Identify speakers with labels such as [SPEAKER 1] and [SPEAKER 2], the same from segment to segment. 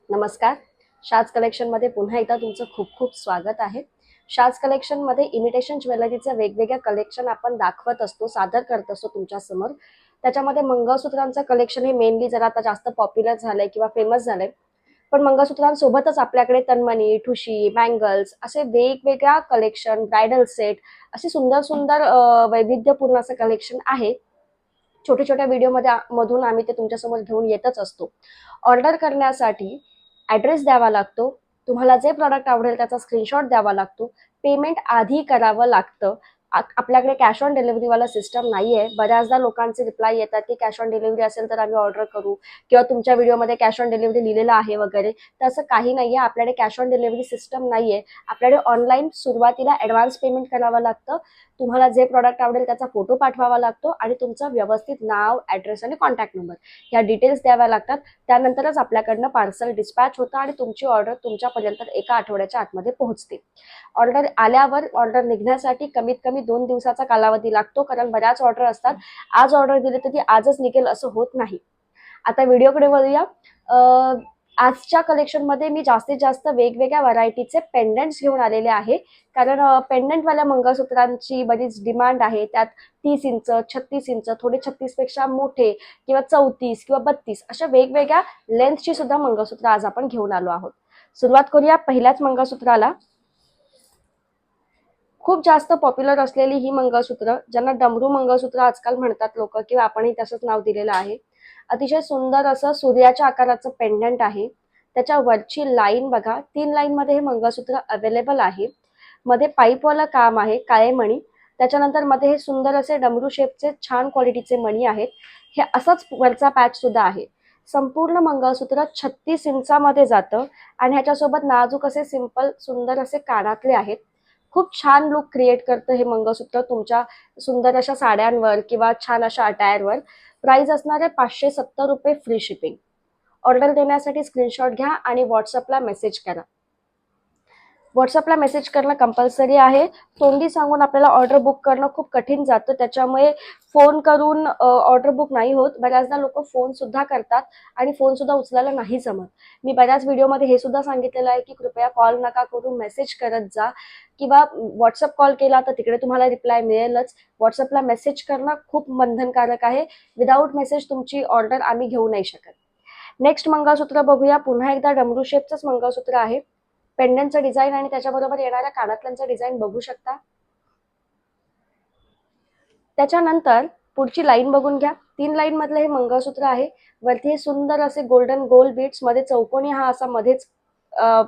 [SPEAKER 1] नमस्कार. शाज कलेक्शनमध्ये पुन्हा एकदा तुमचं खूप खूप स्वागत आहे. शाज कलेक्शनमध्ये इमिटेशन ज्वेलरीचं वेगवेगळ्या कलेक्शन आपण दाखवत असतो, सादर करत असतो तुमच्यासमोर. त्याच्यामध्ये मंगळसूत्रांचं कलेक्शन हे मेनली जरा आता जास्त पॉप्युलर झालंय किंवा फेमस झालंय. पण मंगळसूत्रांसोबतच आपल्याकडे तन्मणी, ठुशी, बँगल्स असे वेगवेगळ्या कलेक्शन, ब्रायडल सेट असे सुंदर सुंदर वैविध्यपूर्ण असं कलेक्शन आहे. छोट्या छोट्या व्हिडिओमध्ये मधून आम्ही ते तुमच्यासमोर घेऊन येतच असतो. ऑर्डर करण्यासाठी ॲड्रेस द्यावा लागतो. तुम्हाला जे प्रॉडक्ट आवडेल त्याचा स्क्रीनशॉट द्यावा लागतो. पेमेंट आधी करावं लागतं. आपल्याकडे कॅश ऑन डिलिव्हरीवाला सिस्टम नाही आहे. बऱ्याचदा लोकांचे रिप्लाय येतात की कॅश ऑन डिलिव्हरी असेल तर आम्ही ऑर्डर करू किंवा तुमच्या व्हिडिओमध्ये कॅश ऑन डिलिव्हरी लिहिलेलं आहे वगैरे. तर असं काही नाही आहे. आपल्याकडे कॅश ऑन डिलिव्हरी सिस्टम नाही आहे. आपल्याकडे ऑनलाईन सुरुवातीला ॲडव्हान्स पेमेंट करावं लागतं. तुम्हाला जे प्रॉडक्ट आवडेल त्याचा फोटो पाठवावा लागतो आणि तुमचं व्यवस्थित नाव, ॲड्रेस आणि कॉन्टॅक्ट नंबर ह्या डिटेल्स द्याव्या लागतात. त्यानंतरच आपल्याकडनं पार्सल डिस्पॅच होतं आणि तुमची ऑर्डर तुमच्यापर्यंत एका आठवड्याच्या आतमध्ये पोहोचते. ऑर्डर आल्यावर ऑर्डर निघण्यासाठी कमीत कमी 2 दिवसाचा कालावधी लागतो, कारण बऱ्याच ऑर्डर असतात. आज ऑर्डर दिली तर ती आजच निघेल असं होत नाही. आता व्हिडिओकडे वळूया. आजच्या कलेक्शनमध्ये मी जास्तीत जास्त वेगवेगळ्या व्हरायटीचे पेंडंट्स घेऊन आलेले आहे, कारण पेंडंटवाल्या मंगळसूत्रांची बरीच डिमांड आहे. त्यात 30 इंच, 36 इंच, थोडे 36 पेक्षा मोठे किंवा 34 किंवा 32 अशा वेगवेगळ्या लेंथची सुद्धा मंगळसूत्र आज आपण घेऊन आलो आहोत. सुरुवात करूया पहिल्याच मंगळसूत्राला. खूप जास्त पॉप्युलर असलेली ही मंगळसूत्र, ज्यांना डमरू मंगळसूत्र आजकाल म्हणतात लोक किंवा आपणही तसंच नाव दिलेलं आहे. अतिशय सुंदर असं सूर्याच्या आकाराचं पेंडंट आहे. त्याच्या वरची लाईन बघा, 3 लाईनमध्ये हे मंगळसूत्र अवेलेबल आहे. मध्ये पाईपवालं काम आहे, काळे मणी. त्याच्यानंतर मध्ये हे सुंदर असे डमरू शेपचे छान क्वालिटीचे मणी आहेत. हे असंच वरचा पॅच सुद्धा आहे. संपूर्ण मंगळसूत्र 36 इंचामध्ये जातं आणि ह्याच्यासोबत नाजूक असे सिंपल सुंदर असे कानातले आहेत. खूप छान लुक क्रिएट करतं हे मंगळसूत्र तुमच्या सुंदर अशा साड्यांवर किंवा छान अशा अटायरवर. प्राइस असणार आहे ₹570 फ्री शिपिंग. ऑर्डर देण्यासाठी स्क्रीनशॉट घ्या आणि व्हॉट्सअपला मेसेज करा. व्हॉट्सअपला मेसेज करणं कंपल्सरी आहे. तोंडी सांगून आपल्याला ऑर्डर बुक करणं खूप कठीण जातं, त्याच्यामुळे फोन करून ऑर्डर बुक नाही होत. बऱ्याचदा लोक फोन सुद्धा करतात आणि फोन सुद्धा उचलायला नाही जमत. मी बऱ्याच व्हिडिओमध्ये हे सुद्धा सांगितलेलं आहे की कृपया कॉल नका करून मेसेज करत जा, किंवा व्हॉट्सअप कॉल केला तर तिकडे तुम्हाला रिप्लाय मिळेलच. व्हॉट्सअपला मेसेज करणं खूप बंधनकारक आहे. विदाऊट मेसेज तुमची ऑर्डर आम्ही घेऊ नाही शकत. नेक्स्ट मंगळसूत्र बघूया. पुन्हा एकदा डमरू शेपचंच मंगळसूत्र आहे. पेंडंटचं डिझाईन आणि त्याच्याबरोबर येणाऱ्या कानातल्यांचं डिझाईन बघू शकता. त्याच्यानंतर पुढची लाईन बघून घ्या. 3 लाईन मधलं हे मंगळसूत्र आहे. वरती हे सुंदर असे गोल्डन गोल बीट्स मध्ये चौकोनी हा असा मध्येच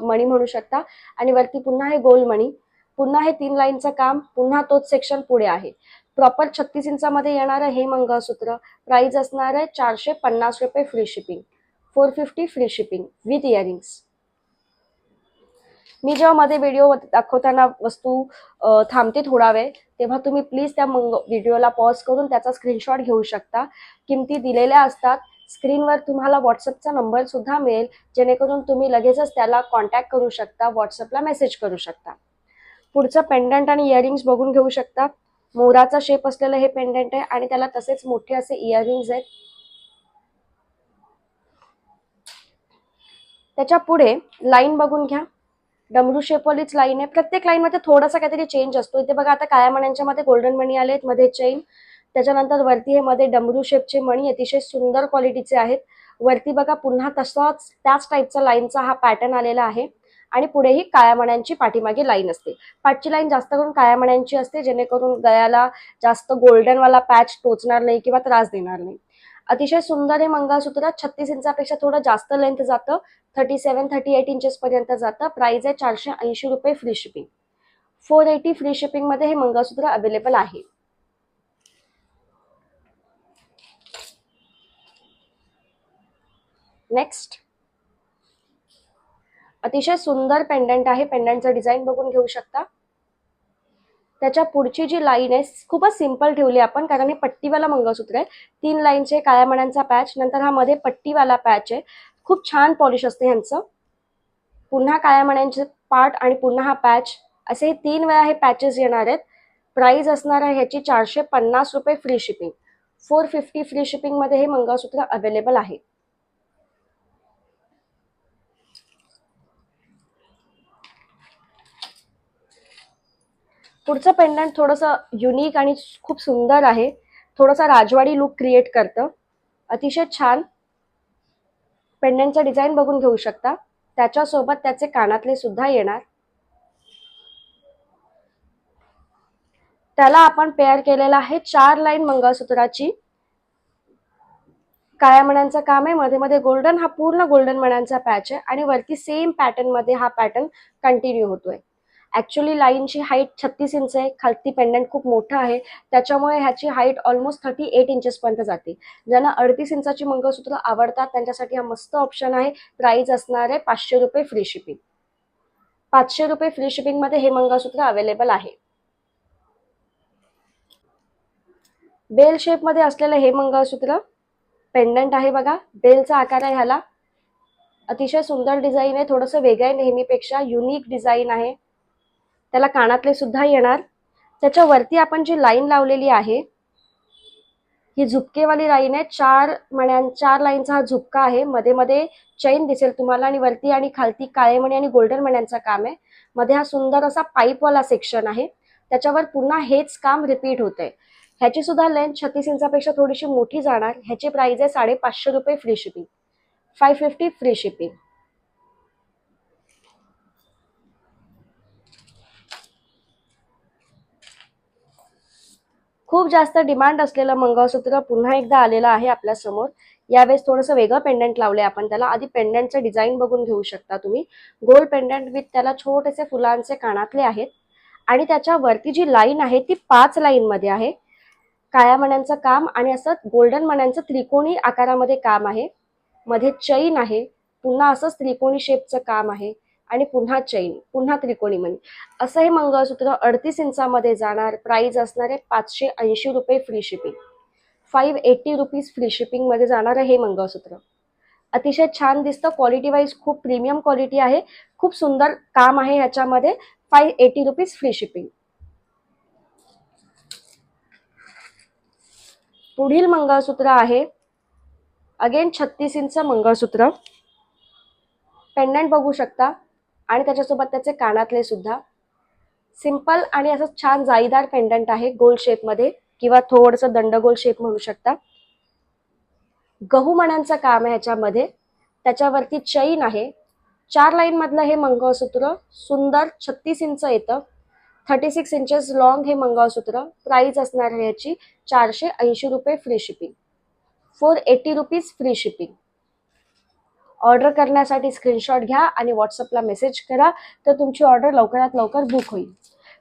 [SPEAKER 1] मणी म्हणू शकता आणि वरती पुन्हा हे गोल मणी. पुन्हा हे 3 लाईनचं काम, पुन्हा तोच सेक्शन पुढे आहे. प्रॉपर 36 इंचामध्ये येणारं हे मंगळसूत्र. प्राइस असणार आहे ₹450 free shipping, 450 free shipping with earrings. मी जेव्हा मध्ये व्हिडिओ दाखवताना वस्तू थांबते थोडा वेळ, तेव्हा तुम्ही प्लीज त्या व्हिडिओला पॉज करून त्याचा स्क्रीनशॉट घेऊ शकता. किमती दिलेल्या असतात. स्क्रीनवर तुम्हाला व्हॉट्सअपचा नंबर सुद्धा मिळेल, जेणेकरून तुम्ही लगेचच त्याला कॉन्टॅक्ट करू शकता, व्हॉट्सअपला मेसेज करू शकता. पुढचं पेंडंट आणि इयरिंग्स बघून घेऊ शकता. मोराचा शेप असलेलं हे पेंडंट आहे आणि त्याला तसेच मोठे असे इयरिंग्स आहेत. त्याच्या पुढे लाईन बघून घ्या. डमरू शेपवालीच लाईन आहे. प्रत्येक लाईन मध्ये थोडासा काहीतरी चेंज असतो. इथे बघा, आता काळ्या मण्यांच्या मध्ये गोल्डन मणी आलेत, मध्ये चेन. त्याच्यानंतर वरती हे मध्ये डमरू शेपचे मणी अतिशय सुंदर क्वालिटीचे आहेत. वरती बघा, पुन्हा तसाच त्याच टाईपचा लाईनचा हा पॅटर्न आलेला आहे आणि पुढेही काळ्या मण्यांची पाठीमागे लाईन असते. पाठची लाईन जास्त करून काळ्या मण्यांची असते, जेणेकरून गळ्याला जास्त गोल्डनवाला पॅच टोचणार नाही किंवा त्रास देणार नाही. अतिशय सुंदर हे मंगळसूत्र. 36 इंचापेक्षा थोडं जास्त लेंथ जातं. 37-38 इंचेस पर्यंत जातं. प्राइस आहे ₹480 फ्री शिपिंग. 480 फ्री शिपिंग मध्ये हे मंगळसूत्र अवेलेबल आहे. नेक्स्ट, अतिशय सुंदर पेंडंट आहे. पेंडंटचं डिझाईन बघून घेऊ शकता. त्याच्या पुढची जी लाईन आहे खूपच सिंपल ठेवली आपण, कारण हे पट्टीवाला मंगळसूत्र आहे. 3 लाईनचे काळ्या मण्यांचा पॅच, नंतर हा मध्ये पट्टीवाला पॅच आहे. खूप छान पॉलिश असते ह्यांचं. पुन्हा काळ्या मण्यांचे पार्ट आणि पुन्हा हा पॅच, असे 3 वेळा हे पॅचेस येणार आहेत. प्राइस असणार आहे ह्याची ₹450 फ्री शिपिंग. 450 फ्री शिपिंग मध्ये हे मंगळसूत्र अवेलेबल आहे. पुढचं पेंडंट थोडंसं युनिक आणि खूप सुंदर आहे, थोडासा राजवाडी लुक क्रिएट करतं. अतिशय छान पेंडंटचं डिझाईन बघून घेऊ शकता. त्याच्यासोबत त्याचे कानातले सुद्धा येणार. त्याला आपण पेअर केलेला आहे 4 लाईन मंगळसूत्राची. काळ्या मण्यांचं काम आहे, मध्ये मध्ये गोल्डन, हा पूर्ण गोल्डन मण्यांचा पॅच आहे आणि वरती सेम पॅटर्न मध्ये हा पॅटर्न कंटिन्यू होतोय. ऍक्च्युली लाईनची हाईट 36 इंच आहे, खालती पेंडंट खूप मोठं आहे, त्याच्यामुळे ह्याची हाईट ऑलमोस्ट 38 इंचेस पर्यंत जाते. ज्यांना 38 इंचाची मंगळसूत्र आवडतात त्यांच्यासाठी हा मस्त ऑप्शन आहे. प्राइस असणार आहे 500 रुपये फ्री शिपिंग. 500 रुपये फ्री शिपिंग मध्ये हे मंगळसूत्र अवेलेबल आहे. बेल शेप मध्ये असलेलं हे मंगळसूत्र पेंडंट आहे बघा, बेलचा आकार आहे ह्याला. अतिशय सुंदर डिझाईन आहे, थोडंसं वेगळं आहे, नेहमीपेक्षा युनिक डिझाईन आहे. त्याला कानातले सुद्धा येणार. त्याच्यावरती आपण जी लाईन लावलेली आहे ही झुपकेवाली लाईन आहे. 4 लाईनचा हा झुपका आहे. मध्ये मध्ये चैन दिसेल तुम्हाला आणि वरती आणि खालती काळे मणी आणि गोल्डन मण्यांचं काम आहे. मध्ये हा सुंदर असा पाईपवाला सेक्शन आहे, त्याच्यावर पुन्हा हेच काम रिपीट होतंय. ह्याची सुद्धा लेंथ 36 इंचापेक्षा थोडीशी मोठी जाणार. ह्याची प्राइस आहे 550 रुपये फ्री शिपिंग. 550 free shipping. खूप जास्त डिमांड असलेलं मंगळसूत्र पुन्हा एकदा आलेलं आहे आपल्या समोर. यावेळेस थोडंसं वेगळं पेंडंट लावले आपण त्याला. आधी पेंडंटचं डिझाईन बघून घेऊ शकता तुम्ही. गोल्ड पेंडंट विथ त्याला छोटेसे फुलांचे कानातले आहेत आणि त्याच्यावरती जी लाईन आहे ती 5 लाईन मध्ये आहे. काळ्या मण्यांचं काम आणि असं गोल्डन मण्यांचं त्रिकोणी आकारामध्ये काम आहे. मध्ये चैन आहे, पुन्हा असंच त्रिकोणी शेपचं काम आहे आणि पुन्हा चैन, पुन्हा त्रिकोणी मणी. असं हे मंगळसूत्र 38 इंचामध्ये जाणार. प्राइस असणार आहे 580 रुपये free shipping. 580 rupees free shipping मध्ये जाणार आहे हे मंगळसूत्र. अतिशय छान दिसतं, क्वालिटी वाईज खूप प्रीमियम क्वालिटी आहे, खूप सुंदर काम आहे ह्याच्यामध्ये. 580 रुपीज फ्री शिपिंग. पुढील मंगळसूत्र आहे अगेन 36 इंच मंगळसूत्र. पेंडंट बघू शकता आणि त्याच्यासोबत त्याचे कानातले सुद्धा. सिंपल आणि असं छान जाळीदार पेंडंट आहे, गोल शेप मध्ये किंवा थोडंसं दंडगोल शेप म्हणू शकता. गहू मण्यांचं काम आहे ह्याच्यामध्ये. त्याच्यावरती चैन आहे. 4 लाईन मधलं हे मंगळसूत्र सुंदर 36 इंच येतं. 36 इंचेस लॉंग हे मंगळसूत्र. प्राइस असणार आहे याची 480 रुपये free shipping. 480 rupees free shipping. Order करण्यासाठी स्क्रीनशॉट घ्या आणि व्हॉट्सअपला मेसेज करा, तर तुमची ऑर्डर लवकरात लवकर बुक होईल.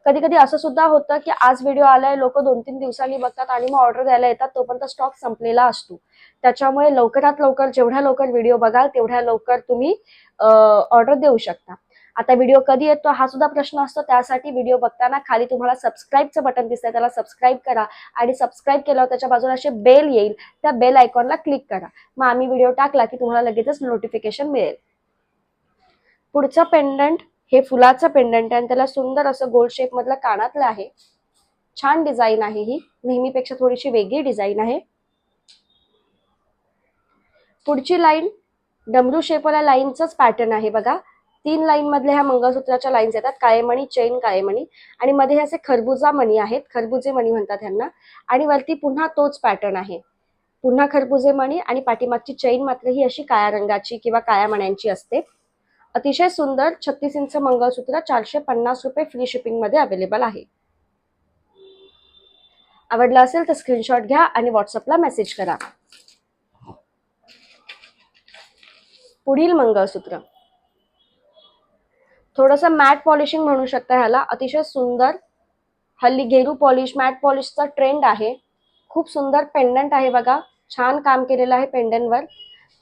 [SPEAKER 1] कधी कधी असं सुद्धा होतं की आज व्हिडिओ आलाय, लोक 2-3 दिवसांनी बघतात आणि मग ऑर्डर द्यायला येतात, तोपर्यंत स्टॉक संपलेला असतो. त्याच्यामुळे लवकरात लवकर, जेवढ्या लवकर व्हिडिओ बघाल तेवढ्या लवकर तुम्ही ऑर्डर देऊ शकता. आता व्हिडिओ कधी येतो हा सुद्धा प्रश्न असतो, त्यासाठी व्हिडिओ बघताना खाली तुम्हाला सबस्क्राईबचं बटन दिसतंय, त्याला सबस्क्राईब करा आणि सबस्क्राईब केल्यावर त्याच्या बाजूला असे बेल येईल, त्या बेल आयकॉनला क्लिक करा. मग आम्ही व्हिडिओ टाकला की तुम्हाला लगेचच नोटिफिकेशन मिळेल. पुढचं पेंडंट हे फुलाचं पेंडंट आहे आणि त्याला सुंदर असं गोल शेप मधलं कानातलं आहे. छान डिझाईन आहे ही, नेहमीपेक्षा थोडीशी वेगळी डिझाईन आहे. पुढची लाईन डमरू शेपवाल्या लाईनचंच पॅटर्न आहे बघा. 3 लाईन मधल्या ह्या मंगळसूत्राच्या लाईन्स येतात, काळे मणी, चैन, काळे मणी आणि मध्ये असे खरबुजा मणी आहेत, खरबुजे मणी म्हणतात ह्यांना. आणि वरती पुन्हा तोच पॅटर्न आहे, पुन्हा खरबुजे मणी आणि पाठीमागची चैन मात्र ही अशी काळ्या रंगाची किंवा काळ्या मण्यांची असते. अतिशय सुंदर 36 इंच मंगळसूत्र 450 रुपये फ्री शिपिंग मध्ये अवेलेबल आहे. आवडला असेल तर स्क्रीनशॉट घ्या आणि व्हॉट्सअपला मेसेज करा. पुढील मंगळसूत्र थोडंसं मॅट पॉलिशिंग म्हणू शकता ह्याला. अतिशय सुंदर, हल्ली गेरू पॉलिश, मॅट पॉलिशचा ट्रेंड आहे. खूप सुंदर पेंडंट आहे बघा, छान काम केलेलं आहे पेंडंटवर.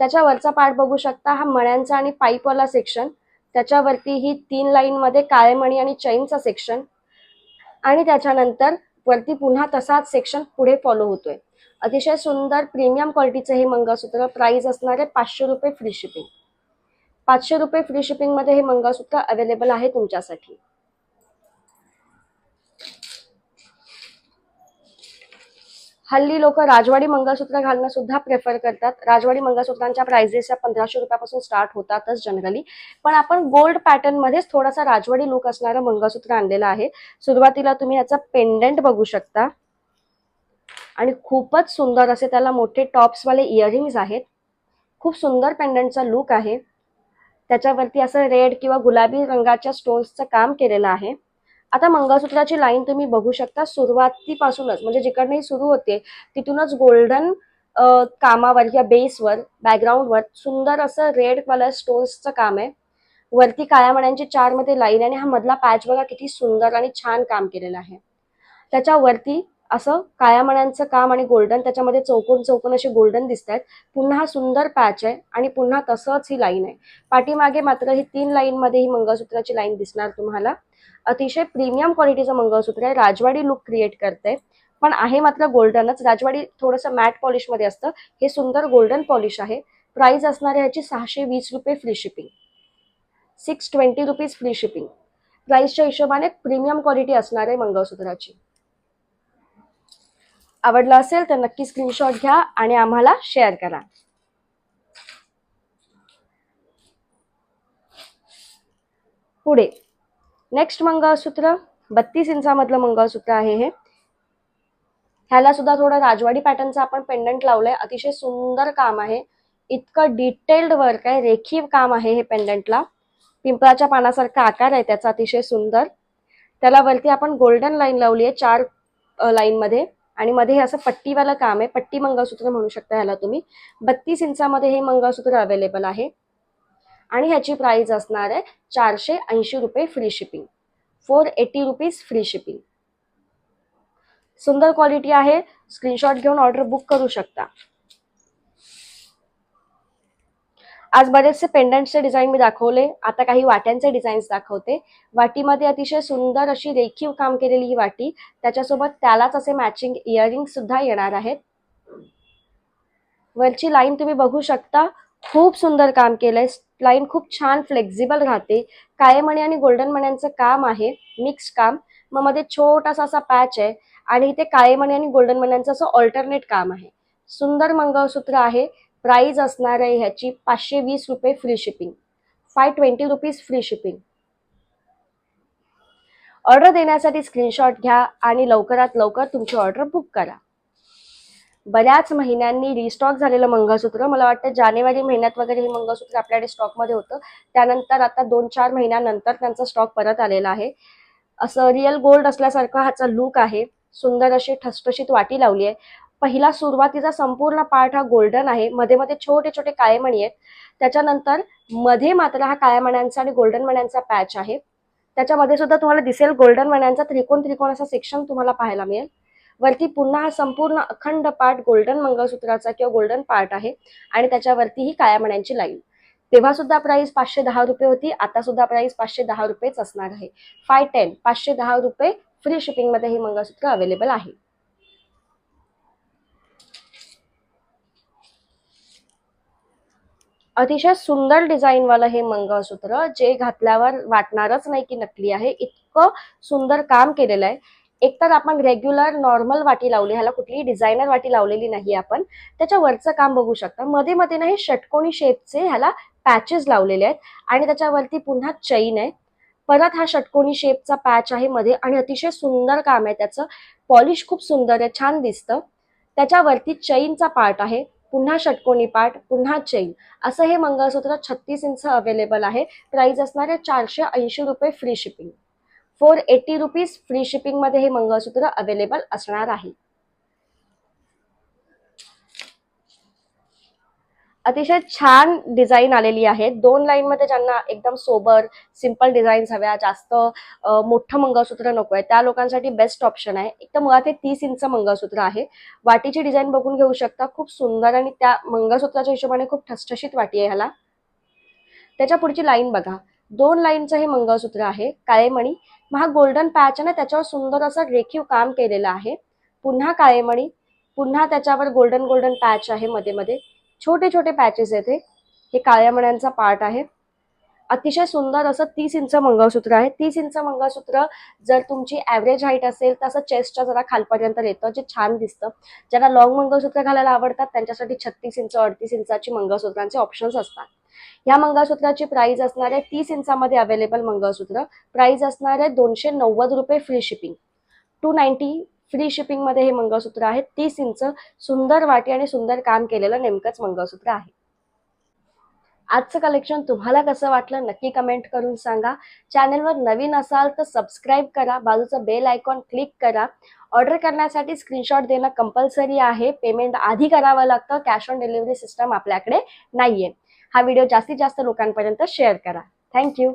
[SPEAKER 1] त्याच्यावरचा पार्ट बघू शकता, हा मण्यांचा आणि पाईपवाला सेक्शन. त्याच्यावरती ही 3 लाईन मध्ये काळे मणी आणि चैनचा सेक्शन आणि त्याच्यानंतर वरती पुन्हा तसाच सेक्शन पुढे फॉलो होतोय. अतिशय सुंदर प्रीमियम क्वालिटीचं हे मंगळसूत्र. प्राइस असणार आहे 500 रुपये फ्री शिपिंग. 500 रुपये फ्री शिपिंग मध्ये हे मंगळसूत्र अवेलेबल आहे तुमच्यासाठी. हल्ली लोक राजवाडी मंगळसूत्र घालणं सुद्धा प्रेफर करतात. राजवाडी मंगळसूत्रांच्या प्राइजेस या 1500 रुपयापासून स्टार्ट होतातच जनरली, पण आपण गोल्ड पॅटर्न मध्येच थोडासा राजवाडी लुक असणारं मंगळसूत्र आणलेलं आहे. सुरुवातीला तुम्ही याचा पेंडंट बघू शकता आणि खूपच सुंदर असे त्याला मोठे टॉप्सवाले इयरिंग्स आहेत. खूप सुंदर पेंडंटचा लुक आहे. त्याच्यावरती असं रेड किंवा गुलाबी रंगाच्या स्टोन्सचं काम केलेलं आहे. आता मंगळसूत्राची लाईन तुम्ही बघू शकता. सुरुवातीपासूनच म्हणजे जिकडनंही सुरू होते तिथूनच गोल्डन कामावर किंवा बेसवर बॅकग्राऊंडवर सुंदर असं रेड कलर स्टोन्सचं काम आहे. वरती काळ्या मण्यांची 4 मध्ये लाईन आणि हा मधला पॅच बघा किती सुंदर आणि छान काम केलेलं आहे. त्याच्यावरती असं काळ्या मण्यांचं काम आणि गोल्डन, त्याच्यामध्ये चौकोन चौकोन असे गोल्डन दिसत आहेत. पुन्हा हा सुंदर पॅच आहे आणि पुन्हा तसंच ही लाईन आहे. पाठीमागे मात्र ही 3 लाईन मध्ये ही मंगळसूत्राची लाईन दिसणार तुम्हाला. अतिशय प्रीमियम क्वालिटीचं मंगळसूत्र आहे. राजवाडी लुक क्रिएट करते, पण आहे मात्र गोल्डनच. राजवाडी थोडंसं मॅट पॉलिश मध्ये असतं, हे सुंदर गोल्डन पॉलिश आहे. प्राइस असणार आहे याची 620 रुपये free shipping, 620 rupees free shipping. प्राइसच्या हिशोबाने प्रीमियम क्वालिटी असणार आहे मंगळसूत्राची. आवडलं असेल तर नक्की स्क्रीनशॉट घ्या आणि आम्हाला शेअर करा. पुढे नेक्स्ट मंगळसूत्र 32 इंचामधलं मंगळसूत्र आहे हे. ह्याला सुद्धा थोडं राजवाडी पॅटर्नचं आपण पेंडंट लावलंय. अतिशय सुंदर काम आहे. इतकं डिटेल्ड वर्क आहे, रेखीव काम आहे हे पेंडंटला. पिंपळाच्या पानासारखा आकार आहे त्याचा, अतिशय सुंदर. त्याला वरती आपण गोल्डन लाईन लावली आहे 4 लाईन मध्ये आणि मध्ये हे असं पट्टीवालं काम आहे. पट्टी मंगळसूत्र म्हणू शकता ह्याला तुम्ही. 32 इंचामध्ये हे मंगळसूत्र अवेलेबल आहे आणि ह्याची प्राइस असणार आहे 480 रुपये free shipping, 480 rupees free shipping. सुंदर क्वालिटी आहे. स्क्रीनशॉट घेऊन ऑर्डर बुक करू शकता. आज बरेचसे पेंडंटचे डिझाईन मी दाखवले, आता काही वाट्यांचे डिझाईन्स दाखवते. वाटीमध्ये अतिशय सुंदर अशी रेखीव काम केलेली ही वाटी, त्याच्यासोबत त्यालाच असे मॅचिंग इयरिंग सुद्धा येणार आहेत. वरची लाईन तुम्ही बघू शकता, खूप सुंदर काम केलंय. लाईन खूप छान फ्लेक्झिबल राहते. काळे मणी आणि गोल्डन मण्यांचं काम आहे, मिक्स काम. मग मध्ये छोटासा असा पॅच आहे आणि इथे काळे मणी आणि गोल्डन मण्यांचं असं ऑल्टरनेट काम आहे. सुंदर मंगळसूत्र आहे. प्राइस असणार आहे ह्याची 520 रुपये free shipping, 520 rupees free shipping. Order देण्यासाठी स्क्रीनशॉट घ्या आणि लवकरात लवकर तुमची ऑर्डर बुक करा. बऱ्याच महिन्यांनी रिस्टॉक झालेलं मंगळसूत्र, मला वाटतं जानेवारी महिन्यात वगैरे हे मंगळसूत्र आपल्याकडे स्टॉकमध्ये होतं. त्यानंतर आता 2-4 महिन्यानंतर त्यांचा स्टॉक परत आलेला आहे. असं रिअल गोल्ड असल्यासारखा ह्याचा लुक आहे. सुंदर अशी ठसठशीत वाटी लावली आहे. पहिला सुरुवातीचा संपूर्ण पार्ट हा गोल्डन आहे. मध्ये मध्ये छोटे छोटे काळे मणी आहेत. त्याच्यानंतर मध्ये मात्र हा काळ्या मण्यांचा आणि गोल्डन मण्यांचा पॅच आहे. त्याच्यामध्ये सुद्धा तुम्हाला दिसेल गोल्डन मण्यांचा त्रिकोण त्रिकोण असा सेक्शन तुम्हाला पाहायला मिळेल. वरती पुन्हा हा संपूर्ण अखंड पार्ट गोल्डन मंगळसूत्राचा किंवा गोल्डन पार्ट आहे आणि त्याच्यावरती ही काळ्या मण्यांची लाईन. तेव्हा सुद्धा प्राइस 510 रुपये होती, आता सुद्धा प्राइस 510 रुपयेच असणार आहे. 510, 510 रुपये फ्री शिपिंग मध्ये हे मंगळसूत्र अवेलेबल आहे. अतिशय सुंदर डिझाईन वाला हे मंगळसूत्र, जे घातल्यावर वाटणारच नाही की नकली आहे. इतकं सुंदर काम केलेलं आहे. एकतर आपण रेग्युलर नॉर्मल वाटी लावली, ह्याला कुठलीही डिझायनर वाटी लावलेली नाही आपण. त्याच्या वरचं काम बघू शकता. मध्ये मध्ये नाही षटकोनी शेपचे ह्याला पॅचेस लावलेले आहेत आणि त्याच्यावरती पुन्हा चैन आहे. परत हा षटकोनी शेपचा पॅच आहे मध्ये आणि अतिशय सुंदर काम आहे त्याचं. पॉलिश खूप सुंदर आहे, छान दिसतं. त्याच्यावरती चैनचा पार्ट आहे, पुन्हा षटकोनी पार्ट, पुन्हा चैन. असं हे मंगळसूत्र 36 इंच अवेलेबल आहे. प्राइस असणार आहे 480 रुपये free shipping, 480 rupees free shipping मध्ये हे मंगळसूत्र अवेलेबल असणार आहे. अतिशय छान डिझाईन आलेली आहे. 2 लाईन मध्ये ज्यांना एकदम सोबर सिंपल डिझाईन्स हव्या, जास्त मोठं मंगळसूत्र नको आहे, त्या लोकांसाठी बेस्ट ऑप्शन आहे. एक तर मुळात हे 30 इंच मंगळसूत्र आहे. वाटीची डिझाईन बघून घेऊ शकता, खूप सुंदर आणि त्या मंगळसूत्राच्या हिशोबाने खूप ठसठशीत वाटी आहे ह्याला. त्याच्या पुढची लाईन बघा, 2 लाईनचं हे मंगळसूत्र आहे. काळे मणी, मग हा गोल्डन पॅच आहे ना, त्याच्यावर सुंदर असं रेखीव काम केलेलं आहे. पुन्हा काळे मणी, पुन्हा त्याच्यावर गोल्डन गोल्डन पॅच आहे. मध्ये मध्ये छोटे छोटे पॅचेस आहेत. हे काळ्या मण्यांचा पार्ट आहे. अतिशय सुंदर असं 30 इंच मंगळसूत्र आहे. 30 इंच मंगळसूत्र जर तुमची ॲव्हरेज हाईट असेल तर असं चेस्टच्या जरा खालपर्यंत येतं, जे छान दिसतं. ज्यांना लॉंग मंगळसूत्र घालायला आवडतात त्यांच्यासाठी 36 इंच 38 इंचाची मंगळसूत्रांचे ऑप्शन्स असतात. या मंगळसूत्राची प्राइस असणार आहे 30 इंचामध्ये अवेलेबल मंगळसूत्र. प्राइस असणार आहे ₹290 फ्री शिपिंग. 290 फ्री शिपिंगमध्ये हे मंगळसूत्र आहे. 30 इंच सुंदर वाटी आणि सुंदर काम केलेलं नेमकंच मंगळसूत्र आहे. आजचं कलेक्शन तुम्हाला कसं वाटलं नक्की कमेंट करून सांगा. चॅनलवर नवीन असाल तर सबस्क्राईब करा, बाजूचं बेल आयकॉन क्लिक करा. ऑर्डर करण्यासाठी स्क्रीनशॉट देणं कंपल्सरी आहे. पेमेंट आधी करावं लागतं. कॅश ऑन डिलिव्हरी सिस्टम आपल्याकडे नाहीये. हा व्हिडिओ जास्तीत जास्त लोकांपर्यंत शेअर करा. थँक्यू.